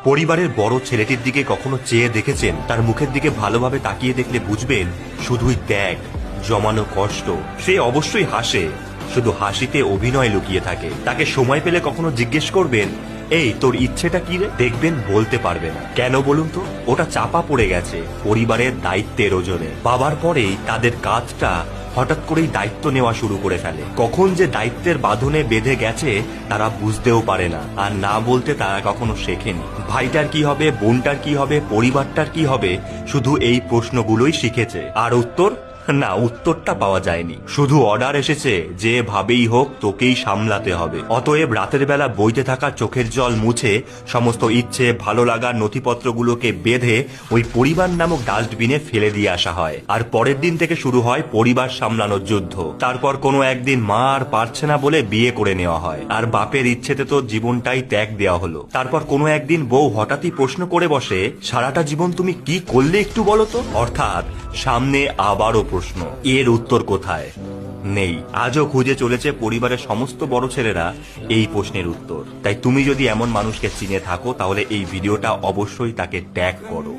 পরিবারের বড় ছেলেটির দিকে কখনো চেয়ে দেখেছেন? তার মুখের দিকে ভালোভাবে তাকিয়ে দেখলে বুঝবেন শুধুই ত্যাগ, জমানো কষ্ট। সে অবশ্যই হাসে, শুধু হাসিতে অভিনয় লুকিয়ে থাকে। তাকে সময় পেলে কখনো জিজ্ঞেস করবেন, এই তোর ইচ্ছেটা কি রে? দেখবেন বলতে পারবে না। কেন বলুন তো? ওটা চাপা পড়ে গেছে পরিবারের দায়িত্বের ওজনে। বাবার পরেই তাদের কাজটা হঠাৎ করেই দায়িত্ব নেওয়া শুরু করে ফেলে। কখন যে দায়িত্বের বাঁধনে বেঁধে গেছে তারা বুঝতেও পারে না, আর না বলতে তারা কখনো শেখেনি। ভাইটার কি হবে, বোনটার কি হবে, পরিবারটার কি হবে, শুধু এই প্রশ্নগুলোই শিখেছে। আর উত্তর না, উত্তরটা পাওয়া যায়নি। শুধু অর্ডার এসেছে যে ভাবেই হোক তোকেই সামলাতে হবে। অতএব রাতের বেলা বইতে থাকা চোখের জল মুছে সমস্ত ইচ্ছে, ভালো লাগার নথিপত্রগুলোকে বেঁধে ওই পরিবার নামক ডাস্টবিনে ফেলে দিয়ে আসা হয়। আর পরের দিন থেকে শুরু হয় পরিবার সামলানোর যুদ্ধ। তারপর কোনো একদিন মা আর পারছে না বলে বিয়ে করে নেওয়া হয়, আর বাপের ইচ্ছেতে তো জীবনটাই ত্যাগ দেওয়া হলো। তারপর কোনো একদিন বউ হঠাৎই প্রশ্ন করে বসে, সারাটা জীবন তুমি কি করলে একটু বলো তো? অর্থাৎ সামনে আবারও প্রশ্ন, এর উত্তর কোথায়? নেই। আজও খুঁজে চলেছে পরিবারের সমস্ত বড় ছেলেরা এই প্রশ্নের উত্তর। তাই তুমি যদি এমন মানুষকে চিনে থাকো তাহলে এই ভিডিওটা অবশ্যই তাকে ট্যাগ করো।